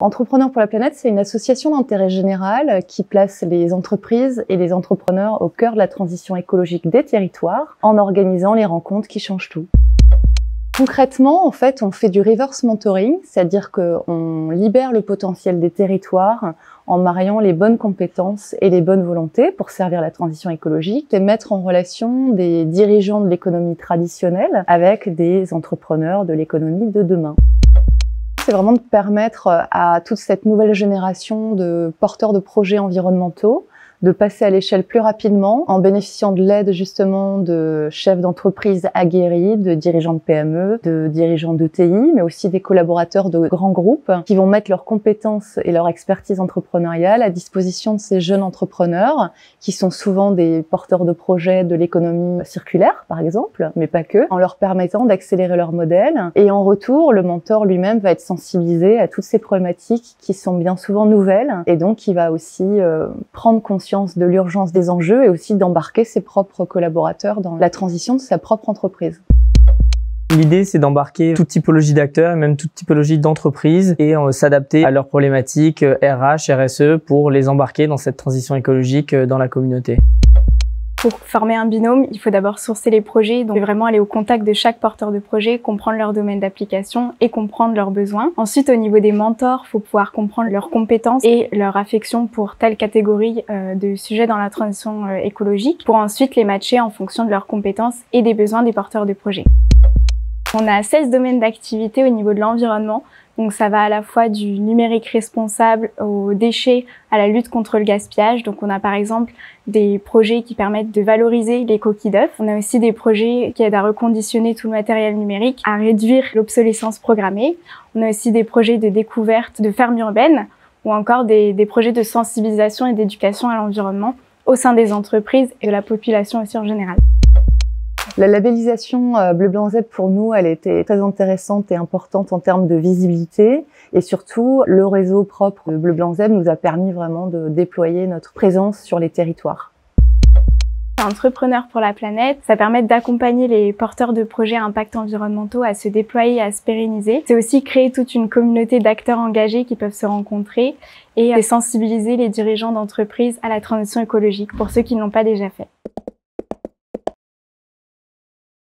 Entrepreneurs pour la planète, c'est une association d'intérêt général qui place les entreprises et les entrepreneurs au cœur de la transition écologique des territoires en organisant les rencontres qui changent tout. Concrètement, en fait, on fait du reverse mentoring, c'est-à-dire qu'on libère le potentiel des territoires en mariant les bonnes compétences et les bonnes volontés pour servir la transition écologique et mettre en relation des dirigeants de l'économie traditionnelle avec des entrepreneurs de l'économie de demain. C'est vraiment de permettre à toute cette nouvelle génération de porteurs de projets environnementaux de passer à l'échelle plus rapidement en bénéficiant de l'aide justement de chefs d'entreprise aguerris, de dirigeants de PME, de dirigeants d'ETI, mais aussi des collaborateurs de grands groupes qui vont mettre leurs compétences et leur expertise entrepreneuriale à disposition de ces jeunes entrepreneurs qui sont souvent des porteurs de projets de l'économie circulaire, par exemple, mais pas que, en leur permettant d'accélérer leur modèle. Et en retour, le mentor lui-même va être sensibilisé à toutes ces problématiques qui sont bien souvent nouvelles et donc il va aussi prendre conscience de l'urgence des enjeux et aussi d'embarquer ses propres collaborateurs dans la transition de sa propre entreprise. L'idée, c'est d'embarquer toute typologie d'acteurs et même toute typologie d'entreprises et s'adapter à leurs problématiques RH, RSE pour les embarquer dans cette transition écologique dans la communauté. Pour former un binôme, il faut d'abord sourcer les projets, donc vraiment aller au contact de chaque porteur de projet, comprendre leur domaine d'application et comprendre leurs besoins. Ensuite, au niveau des mentors, il faut pouvoir comprendre leurs compétences et leur affection pour telle catégorie de sujets dans la transition écologique, pour ensuite les matcher en fonction de leurs compétences et des besoins des porteurs de projets. On a 16 domaines d'activité au niveau de l'environnement. Donc ça va à la fois du numérique responsable aux déchets, à la lutte contre le gaspillage. Donc on a par exemple des projets qui permettent de valoriser les coquilles d'œufs. On a aussi des projets qui aident à reconditionner tout le matériel numérique, à réduire l'obsolescence programmée. On a aussi des projets de découverte de fermes urbaines ou encore des projets de sensibilisation et d'éducation à l'environnement au sein des entreprises et de la population aussi en général. La labellisation Bleu Blanc ZEB pour nous, elle était très intéressante et importante en termes de visibilité et surtout le réseau propre de Bleu Blanc ZEB nous a permis vraiment de déployer notre présence sur les territoires. Entrepreneurs pour la planète, ça permet d'accompagner les porteurs de projets à impact environnementaux à se déployer et à se pérenniser. C'est aussi créer toute une communauté d'acteurs engagés qui peuvent se rencontrer et sensibiliser les dirigeants d'entreprises à la transition écologique pour ceux qui ne l'ont pas déjà fait.